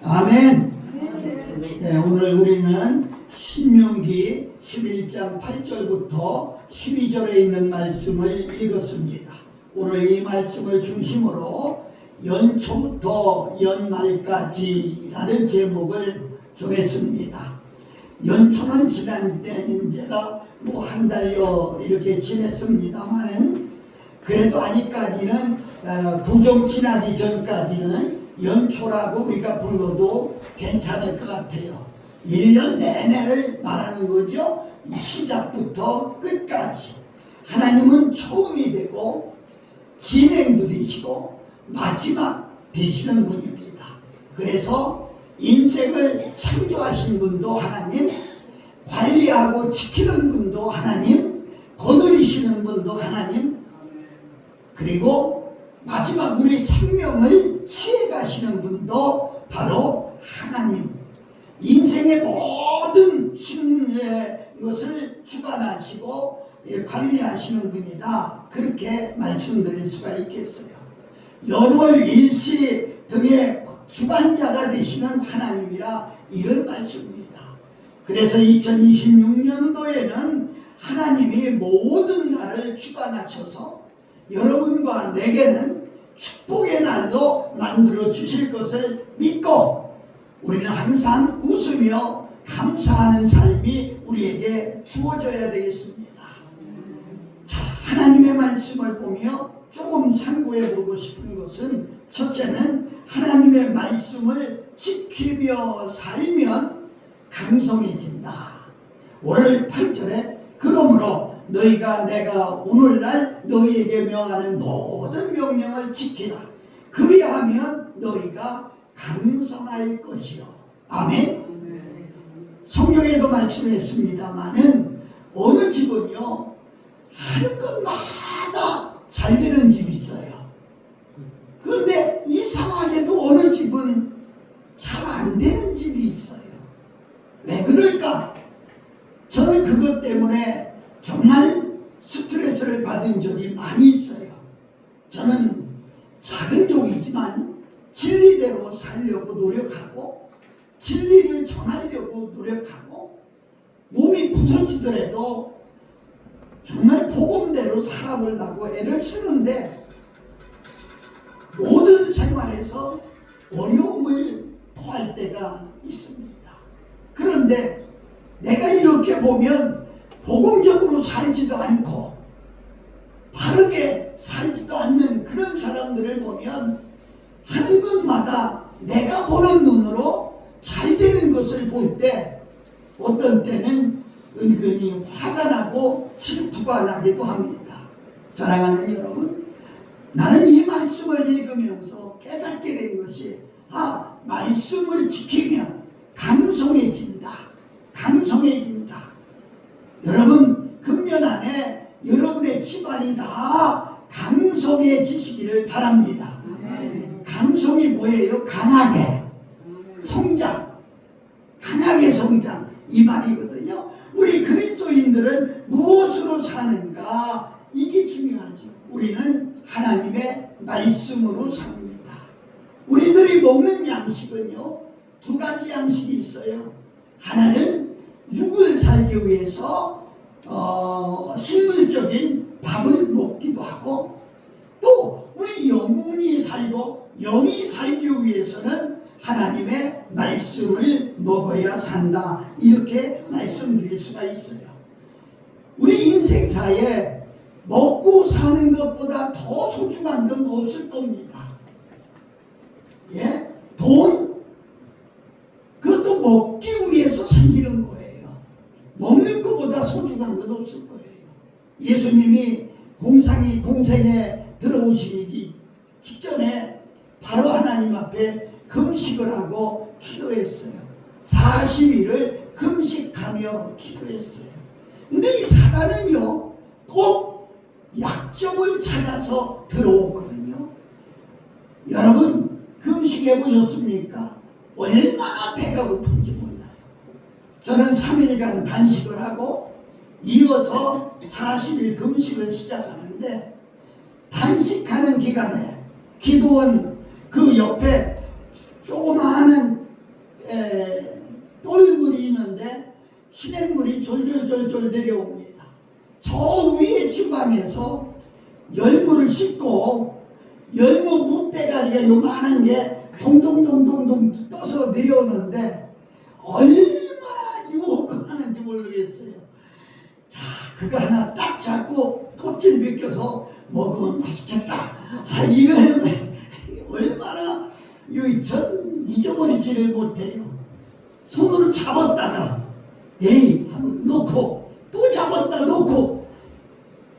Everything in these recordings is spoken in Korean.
아멘. 네, 오늘 우리는 신명기 11장 8절부터 12절에 있는 말씀을 읽었습니다. 오늘 이 말씀을 중심으로 연초부터 연말까지라는 제목을 정했습니다. 연초는 지난 때는 제가 한 달여 이렇게 지냈습니다만은 그래도 아직까지는 구정 지나기 전까지는 연초라고 우리가 불러도 괜찮을 것 같아요. 1년 내내를 말하는 거죠. 시작부터 끝까지 하나님은 처음이 되고 진행도 되시고 마지막 되시는 분입니다. 그래서 인생을 창조하신 분도 하나님, 관리하고 지키는 분도 하나님, 거느리시는 분도 하나님, 그리고 마지막 우리 생명을 취해가시는 분도 바로 하나님. 인생의 모든 것을 주관하시고 관리하시는 분이다. 그렇게 말씀드릴 수가 있겠어요. 연월 일시 등의 주관자가 되시는 하나님이라 이런 말씀입니다. 그래서 2026년도에는 하나님이 모든 날을 주관하셔서 여러분과 내게는 축복의 날로 만들어 주실 것을 믿고 우리는 항상 웃으며 감사하는 삶이 우리에게 주어져야 되겠습니다. 자, 하나님의 말씀을 보며 조금 참고해 보고 싶은 것은, 첫째는 하나님의 말씀을 지키며 살면 강성해진다. 오늘 8절에 그러므로 너희가 내가 오늘날 너희에게 명하는 모든 명령을 지키라. 그리하면 너희가 강성할 것이요. 아멘. 성경에도 말씀했습니다마는 어느 집은요 하는 것마다 잘 되는 집이 있어요. 그런데 이상하게도 어느 집은 잘 안 되는 집이 있어요. 왜 그럴까? 저는 그것 때문에 정말 스트레스를 받은 적이 많이 있어요. 저는 작은 종이지만 진리대로 살려고 노력하고 진리를 전하려고 노력하고 몸이 부서지더라도 정말 복음대로 살아보려고 애를 쓰는데 모든 생활에서 어려움을 토할 때가 있습니다. 그런데 내가 이렇게 보면 복음적으로 살지도 않고 바르게 살지도 않는 그런 사람들을 보면 하는 것마다 내가 보는 눈으로 잘 되는 것을 볼 때 어떤 때는 은근히 화가 나고 질투가 나기도 합니다. 사랑하는 여러분, 나는 이 말씀을 읽으면서 깨닫게 된 것이 말씀을 지키면 강성해진다. 강성해진다. 여러분, 금년 안에 여러분의 집안이 다 강성해지시기를 바랍니다. 강성이 뭐예요? 강하게 성장, 강하게 성장, 이 말이거든요. 우리 그리스도인들은 무엇으로 사는가? 이게 중요하죠. 우리는 하나님의 말씀으로 삽니다. 우리들이 먹는 양식은요 두 가지 양식이 있어요. 하나는 육을 살기 위해서 식물적인 밥을 먹기도 하고, 또 우리 영혼이 살고 영이 살기 위해서는 하나님의 말씀을 먹어야 산다. 이렇게 말씀드릴 수가 있어요. 우리 인생사에 먹고 사는 것보다 더 소중한 건 없을 겁니다. 예? 돈? 그것도 먹기 위해서 생기는 거예요. 먹는 것보다 소중한 건 없을 거예요. 예수님이 공생에 들어오시기 직전에 바로 하나님 앞에 금식을 하고 기도했어요. 40일을 금식하며 기도했어요. 근데 이 사단은요 꼭 약점을 찾아서 들어오거든요. 여러분 금식해 보셨습니까? 얼마나 배가 고픈지 몰라요. 저는 3일간 단식을 하고 이어서 40일 금식을 시작하는데, 단식하는 기간에 기도원 그 옆에 조그마한 쫄쫄쫄쫄 내려옵니다. 저 위에 주방에서 열무를 씻고 열무 무대가리가 요만한 게 동동동동동 떠서 내려오는데 얼마나 유혹을 하는지 모르겠어요. 자, 그거 하나 딱 잡고 껍질 벗겨서 먹으면 맛있겠다. 이건 얼마나 전 잊어버리지를 못해요. 손으로 잡았다가 에이 하고 놓고 또 잡았다 놓고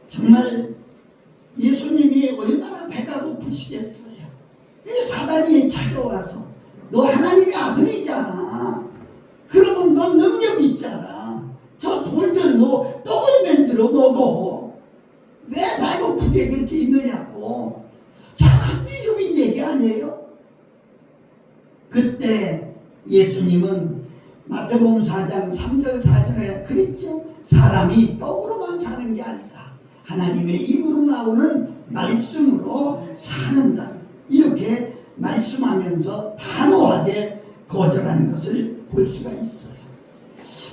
정말 예수님이 얼마나 배가 고프시겠어요. 사단이 찾아와서 너 하나님의 아들이잖아. 그러면 너 능력 있잖아. 저 돌들로 떡을 만들어 먹어. 왜 배고프게 그렇게 있느냐고. 참 합리적인 얘기 아니에요? 그때 예수님은 마태복음 4장 3절 4절에 그랬죠. 사람이 떡으로만 사는 게 아니다. 하나님의 입으로 나오는 말씀으로 사는다. 이렇게 말씀하면서 단호하게 거절하는 것을 볼 수가 있어요.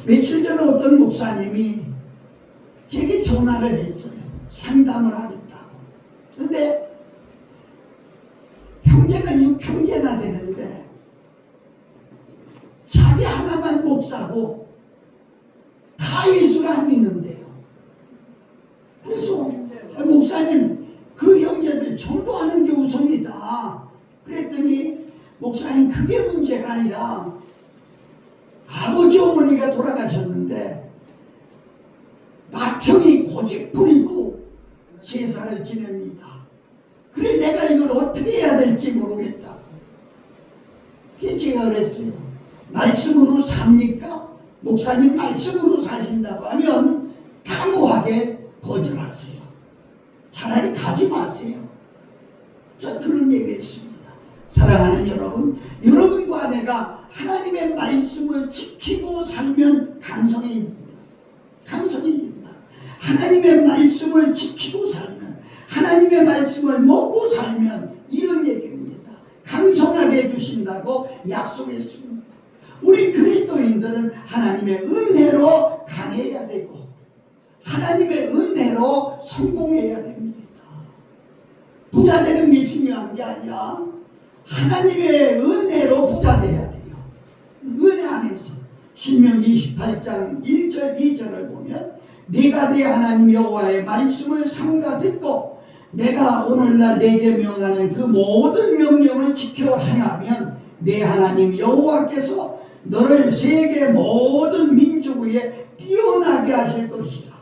며칠 전에 어떤 목사님이 제게 전화를 했어요. 상담을 하겠다고. 근데 형제가 6형제나 되는데 자기 하나만 목사고 다 예수를 안 믿는데요. 그래서 목사님 그 형제들 전도하는 게 우선이다. 그랬더니 목사님 그게 문제가 아니라 아버지 어머니가 돌아가셨는데 맏형이 고집 부리고 제사를 지냅니다. 그래 내가 이걸 어떻게 해야 될지 모르겠다. 그래서 제가 그랬어요. 말씀으로 삽니까? 목사님 말씀으로 사신다고 하면 단호하게 거절하세요. 차라리 가지 마세요. 저 그런 얘기를 했습니다. 사랑하는 여러분, 여러분과 내가 하나님의 말씀을 지키고 살면 강성해집니다. 강성해진다. 하나님의 말씀을 지키고 살면, 하나님의 말씀을 먹고 살면 이런 얘기입니다. 강성하게 해주신다고 약속했습니다. 우리 그리스도인들은 하나님의 은혜로 강해야 되고 하나님의 은혜로 성공해야 됩니다. 부자 되는 게 중요한 게 아니라 하나님의 은혜로 부자 돼야 돼요. 은혜 안에서 신명기 28장 1절 2절을 보면 네가 네 하나님 여호와의 말씀을 삼가 듣고 내가 오늘날 내게 명하는 그 모든 명령을 지켜 행하면 내 하나님 여호와께서 너를 세계 모든 민족 위에 뛰어나게 하실 것이라.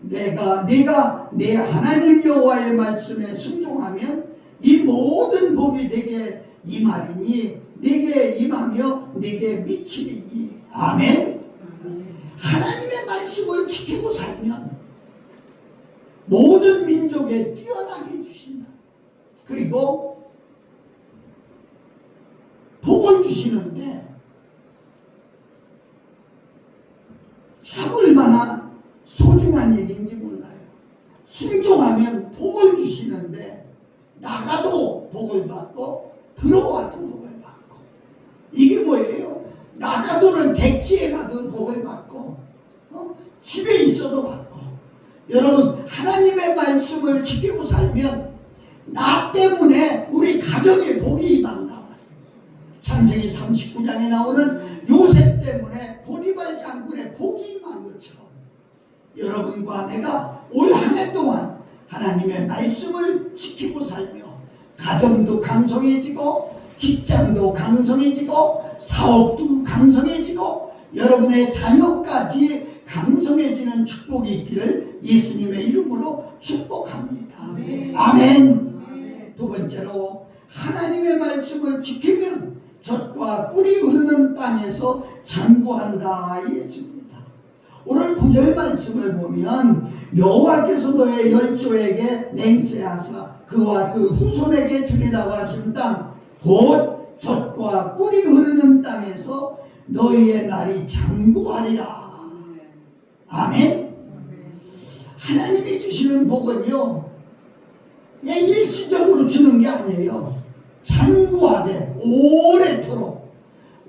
네가 내 하나님 여호와의 말씀에 순종하면 이 모든 복이 내게 임하리니 내게 임하며 내게 미치리니. 아멘. 하나님의 말씀을 지키고 살면 모든 민족에 뛰어나게 해주신다. 그리고 복을 주시는데 참 얼마나 소중한 얘기인지 몰라요. 순종하면 복을 주시는데 나가도 복을 받고 들어와도 복을 받고. 이게 뭐예요? 나가도는 객지에 가도 복을 받고 집에 있어도 받고. 여러분 하나님의 말씀을 지키고 살면 나 때문에 우리 가정에 복이 임한다 말이에요. 창세기 39장에 나오는 요셉 때문에 보디발 장군의 복이 임한 것처럼 여러분과 내가 올 한 해 동안 하나님의 말씀을 지키고 살며 가정도 강성해지고 직장도 강성해지고 사업도 강성해지고 여러분의 자녀까지 강성해지는 축복이 있기를 예수님의 이름으로 축복합니다. 아멘. 아멘. 두 번째로 하나님의 말씀을 지키면 젖과 꿀이 흐르는 땅에서 장구한다 했습니다. 오늘 9절 말씀을 보면 여호와께서 너의 열조에게 맹세하사 그와 그 후손에게 주리라고 하신 땅 곧 젖과 꿀이 흐르는 땅에서 너희의 날이 장구하리라. 아멘. 하나님이 주시는 복은요 그냥 일시적으로 주는 게 아니에요. 장구하게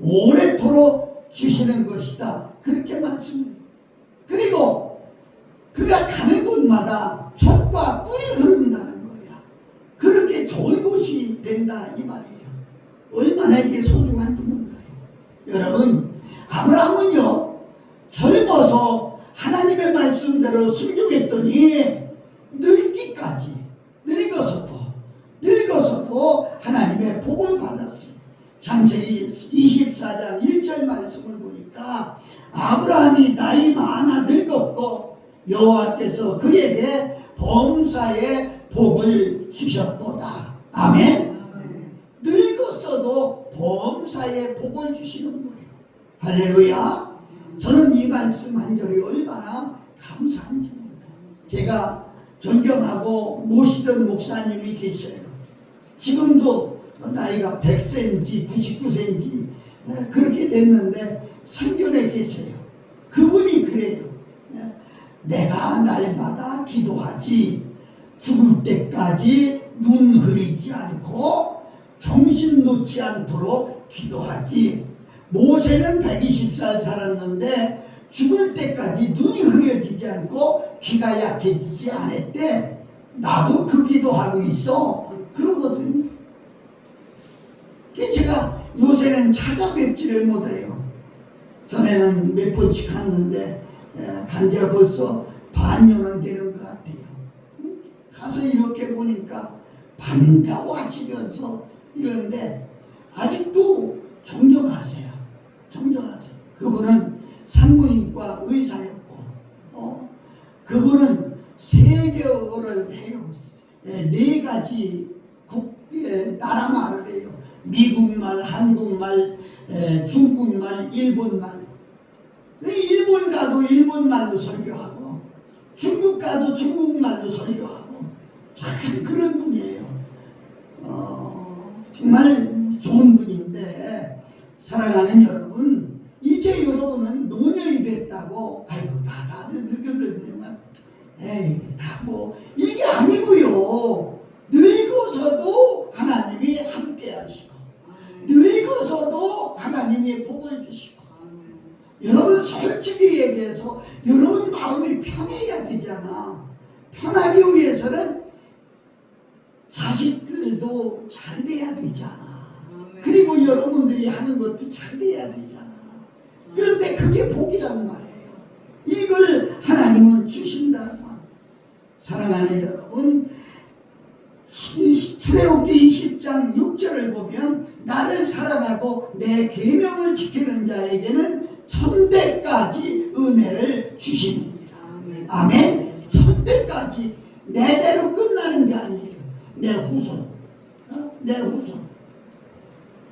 오래토록 주시는 것이다. 그렇게 말씀합니다. 그리고 그가 가는 곳마다 젖과 꿀이 흐른다는 거야. 그렇게 좋은 곳이 된다 이 말이에요. 얼마나 이게 소중한지 몰라요. 여러분, 아브라함은요 젊어서 하나님의 말씀대로 순종했더니 늙어서도 하나님의 복을 받았어요. 창세기 24장 1절 말씀을 보니까 아브라함이 나이 많아 늙었고 여호와께서 그에게 범사의 복을 주셨도다. 아멘. 늙었어도 범사의 복을 주시는 거예요. 할렐루야. 저는 이 말씀 한 절이 얼마나 감사한지 몰라요. 제가 존경하고 모시던 목사님이 계셔요. 지금도 나이가 100세인지 99세인지 그렇게 됐는데 상견에 계세요. 그분이 그래요. 내가 날마다 기도하지 죽을 때까지 눈 흐리지 않고 정신 놓지 않도록 기도하지. 모세는 120살 살았는데 죽을 때까지 눈이 흐려지지 않고 귀가 약해지지 않았대. 나도 그 기도하고 있어. 그러거든요. 제가 요새는 찾아뵙지를 못해요. 전에는 몇 번씩 갔는데 간 지가 벌써 반년은 되는 것 같아요. 가서 이렇게 보니까 반가워하시면서 이러는데 아직도 정정하세요. 정정하세요. 그분은 산부인과 의사였고 그분은 세계어를 해요. 4가지 나라 말을 해요. 미국말, 한국말, 중국말, 일본말. 일본 가도 일본말로 설교하고 중국 가도 중국말로 설교하고 참 그런 분이에요. 정말 좋은 분인데 사랑하는 여러분, 이제 여러분은 노년이 됐다고 아이고 다들 늙어들면 에이 다 뭐 이게 아니고요. 늙어서도 하나님이 함께 하시고 늙어서도 하나님이 복을 주시고 여러분 솔직히 얘기해서 여러분 마음이 편해야 되잖아. 편하기 위해서는 자식들도 잘 돼야 되잖아. 그리고 여러분들이 하는 것도 잘 돼야 되잖아. 그런데 그게 복이란 말이에요. 이걸 하나님은 주신다는 말. 사랑하는 여러분, 출애굽기 20장 6절을 보면 나를 사랑하고 내 계명을 지키는 자에게는 천대까지 은혜를 주시느니라. 아멘. 천대까지 내대로 끝나는 게 아니에요. 내 후손, 내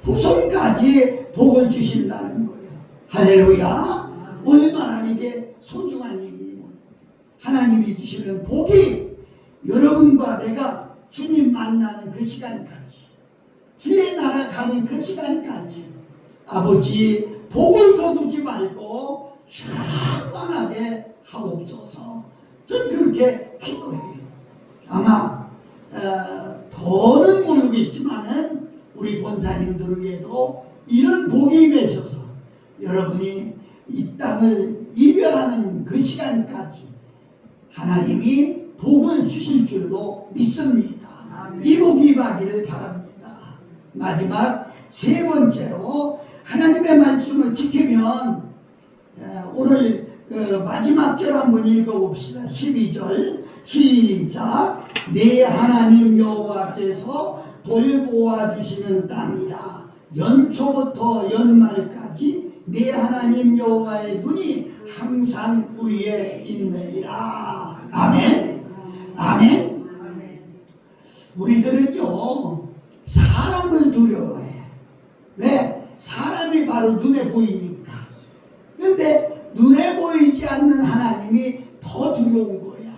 후손까지 복을 주신다는 거예요. 할렐루야. 얼마나 이게 소중한 얘기예요. 하나님이 주시는 복이 여러분과 내가 주님 만나는 그 시간까지, 주의 나라 가는 그 시간까지 아버지 복을 거두지 말고 충만하게 하옵소서. 전 그렇게 기도해요. 아마 더는 모르겠지만은 우리 권사님들에게도 이런 복이 임하셔서 여러분이 이 땅을 이별하는 그 시간까지 하나님이 복을 주실 줄로 믿습니다. 이 복이 임하기를 바랍니다. 마지막 3번째로 하나님의 말씀을 지키면 오늘 마지막 절 한번 읽어봅시다. 12절 시작. 내 하나님 여호와께서 돌보아 주시는 땅이라. 연초부터 연말까지 내 하나님 여호와의 눈이 항상 위에 있느니라. 아멘. 아멘. 우리들은요 사람을 두려워해. 왜? 사람이 바로 눈에 보이니까. 그런데 눈에 보이지 않는 하나님이 더 두려운 거야.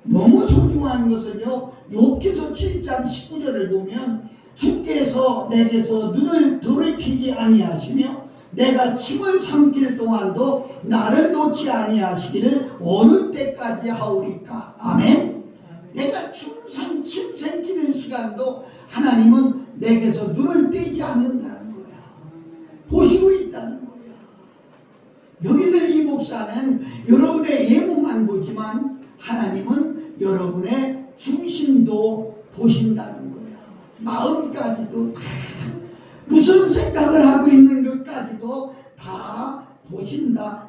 너무 소중한 것은요 욥기서 7장 19절을 보면 주께서 내게서 눈을 돌이키지 아니하시며 내가 침을 삼킬 동안도 나를 놓지 아니하시기를 어느 때까지 하오리까. 아멘. 내가 침 삼키는 시간도 하나님은 내게서 눈을 떼지 않는다는 거야. 보시고 있다는 거야. 목사는 여러분의 예모만 보지만 하나님은 여러분의 중심도 보신다는 거야. 마음까지도 다, 무슨 생각을 하고 있는 것까지도 다 보신다.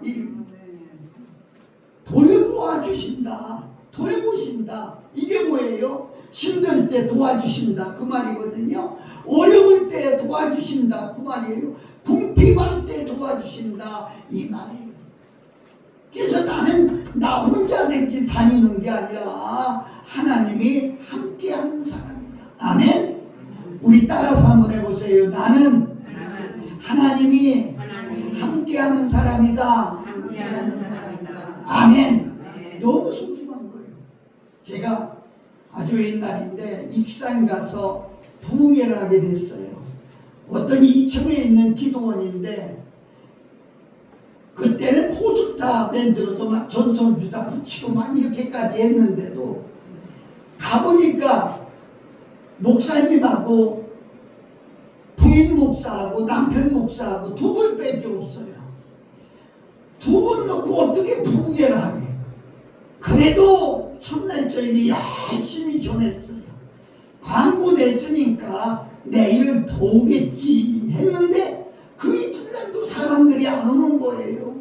돌보아주신다. 돌보신다. 이게 뭐예요? 힘들 때 도와주신다. 그 말이거든요. 어려울 때 도와주신다. 그 말이에요. 궁핍할 때 도와주신다. 이 말이에요. 그래서 나는 나 혼자 다니는 게 아니라 하나님이 함께하는 사람이다. 아멘. 우리 따라서 한번 해보세요. 나는 하나님이 함께하는 사람이다. 아멘. 너무 소중한 거예요. 제가 아주 옛날인데 익산 가서 부흥회를 하게 됐어요. 어떤 2층에 있는 기도원인데 그때는 포스터 만들어서 막 전선주다 붙이고 막 이렇게까지 했는데도 가보니까 목사님하고 부인 목사하고 남편 목사하고 두 분밖에 없어요. 두 분 놓고 어떻게 부흥회를 하게. 그래도 첫날 저희가 열심히 전했어요. 광고 냈으니까 내일 도우겠지 했는데 그 이튿날도 사람들이 안 오는 거예요.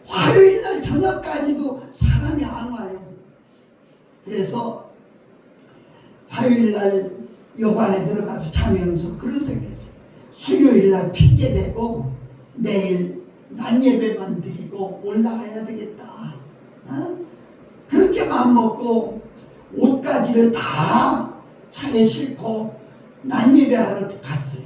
화요일날 저녁까지도 사람이 안 와요. 그래서 화요일날 여관에 들어가서 자면서 그런 생각했어요. 수요일날 핑계대고 내일 낮 예배만 드리고 올라가야 되겠다. 그렇게 마음먹고 옷가지를 다 차에 싣고 낮 예배하러 갔어요.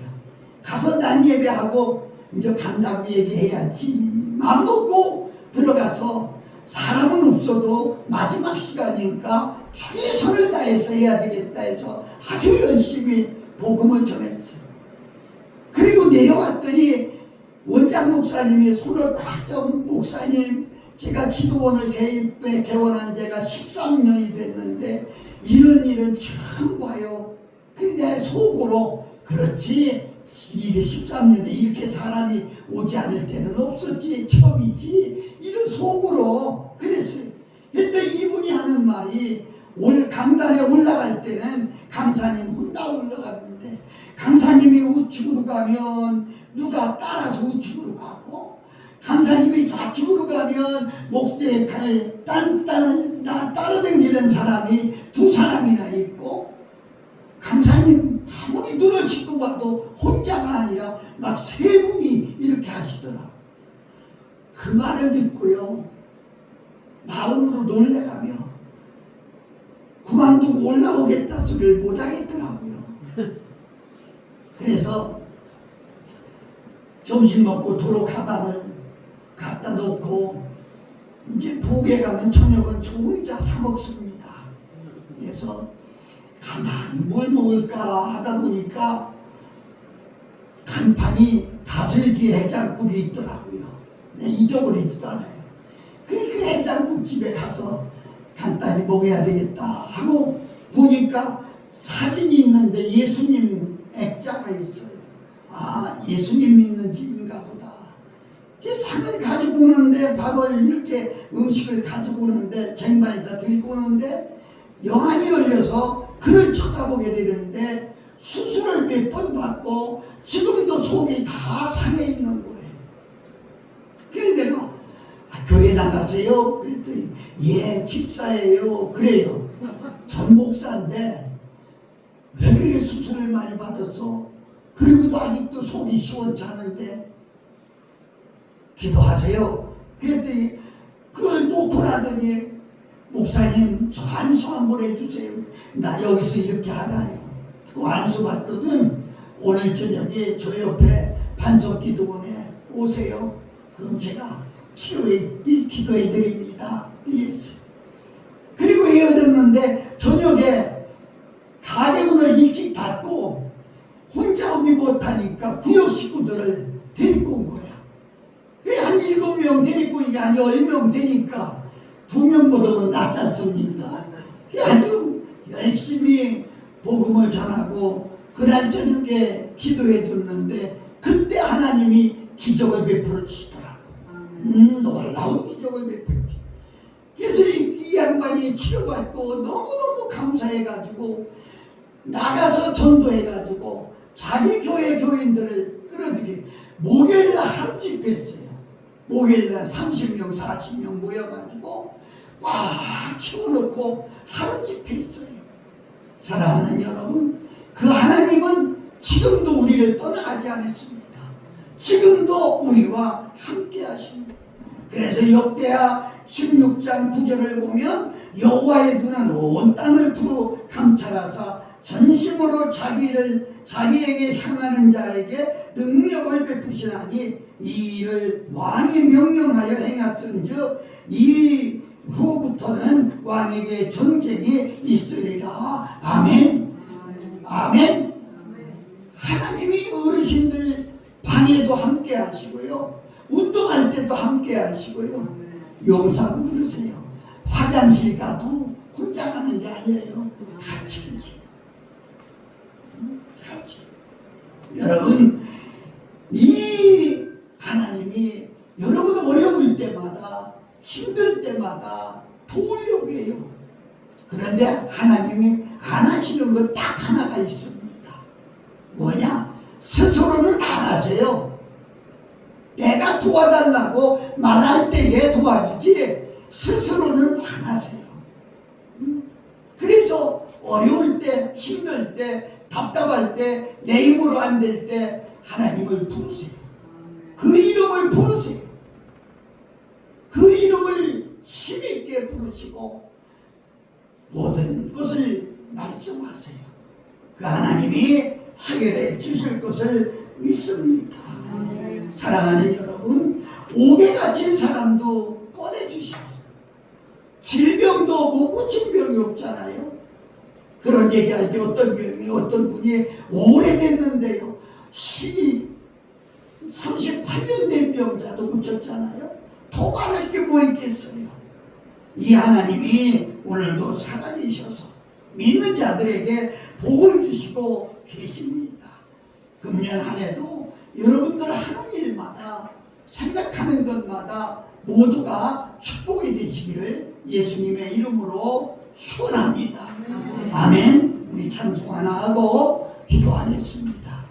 가서 낮 예배하고 이제 간다고 얘기해야지 마음먹고 들어가서 사람은 없어도 마지막 시간이니까 최선을 다해서 해야 되겠다 해서 아주 열심히 복음을 전했어요. 그리고 내려왔더니 원장 목사님이 손을 꽉 잡고 목사님 제가 기도원을 개원한 지가 13년이 됐는데 이런 일은 처음 봐요. 근데 속으로 그렇지 이게 13년에 이렇게 사람이 오지 않을 때는 없었지 처음이지 이런 속으로 그랬어요. 그때 이분이 하는 말이 강단에 올라갈 때는 강사님 혼자 올라갔는데 강사님이 우측으로 가면 누가 따라서 우측으로 가고 강사님이 좌측으로 가면 목에 따라다니는 사람이 두 사람이나 있고 강사님 아무리 눈을 씻고 봐도 혼자가 아니라 막 세 분이 이렇게 하시더라고요. 그 말을 듣고요 마음으로 놀래가며 그만두고 올라오겠다 소리를 못하겠더라고요. 그래서 점심 먹고 도로 가방을 갖다 놓고 이제 부엌에 가면 저녁은 저 혼자 사 먹습니다. 그래서 가만히 뭘 먹을까 하다 보니까 간판이 다슬기 해장국이 있더라고요. 잊어버리지도 않아요. 그 해장국 집에 가서 간단히 먹어야 되겠다 하고 보니까 사진이 있는데 예수님 액자가 있어요. 아, 예수님 믿는 집인가 보다. 상을 가지고 오는데 밥을 이렇게 음식을 가지고 오는데 쟁반에다 들고 오는데 영안이 열려서 그를 쳐다보게 되는데 수술을 몇 번 받고 지금도 속이 다 상해 있는 거예요. 그래서 내가 교회 나가세요? 그랬더니 예 집사예요. 그래요. 전 목사인데 왜 그렇게 수술을 많이 받았어? 그리고도 아직도 속이 시원치 않은데 기도하세요. 그랬더니 그걸 놓고 나더니 목사님 저 안수 한번 해주세요. 나 여기서 이렇게 하다요. 그 안수 받거든 오늘 저녁에 저 옆에 반석기도원에 오세요. 그럼 제가 기도해 드립니다. 이랬어요. 그리고 헤어졌는데 저녁에 가게문을 일찍 닫고 혼자 오기 못하니까 구역 식구들을 데리고 온 거야. 그래 한 7명 데리고 오니까 한 10명 되니까 2명 보다는 낫지 않습니까? 아주 열심히 복음을 전하고 그날 저녁에 기도해 줬는데 그때 하나님이 기적을 베풀어 주시더라고. 놀라운 기적을 베풀어 주시더라고. 그래서 이 양반이 치료받고 너무너무 감사해가지고 나가서 전도해가지고 자기 교회 교인들을 끌어들이 목요일날 하루 집회했어요. 목요일날 30명 40명 모여가지고 꽉 채워놓고 하루 집회했어요. 사랑하는 여러분, 그 하나님은 지금도 우리를 떠나가지 않았습니다. 지금도 우리와 함께 하십니다. 그래서 역대하 16장 9절을 보면 여호와의 눈은 온 땅을 두루 감찰하사 전심으로 자기에게 향하는 자에게 능력을 베푸시나니 이 일을 왕이 명령하여 행하신즉 이 후부터는 왕에게 전쟁이 있으리라. 아멘. 아멘. 하나님이 어르신들 방에도 함께 하시고요, 운동할 때도 함께 하시고요. 용사고 들으세요. 화장실 가도 혼자 가는 게 아니에요. 같이 계시고. 같이. 여러분, 이 하나님이 여러분 어려울 때마다 힘들 때마다 도우려고 해요. 그런데 하나님이 안 하시는 건 딱 하나가 있습니다. 뭐냐? 스스로는 안 하세요. 내가 도와달라고 말할 때에 도와주지 스스로는 안 하세요. 그래서 어려울 때, 힘들 때, 답답할 때, 내 힘으로 안 될 때 하나님을 부르세요. 그 이름을 부르세요. 그 이름을 힘있게 부르시고 모든 것을 말씀하세요. 그 하나님이 해결해 주실 것을 믿습니다. 사랑하는 여러분, 옥에 갇힌 사람도 꺼내주시고 질병도 못 고친 병이 없잖아요. 그런 얘기할 때 어떤 분이 오래됐는데요 38년 된 병자도 고쳤잖아요. 더 말할 게 뭐 있겠어요. 이 하나님이 오늘도 살아계셔서 믿는 자들에게 복을 주시고 계십니다. 금년 한 해도 여러분들 하는 일마다 생각하는 것마다 모두가 축복이 되시기를 예수님의 이름으로 축원합니다. 아멘. 우리 찬송 하나 하고 기도하겠습니다.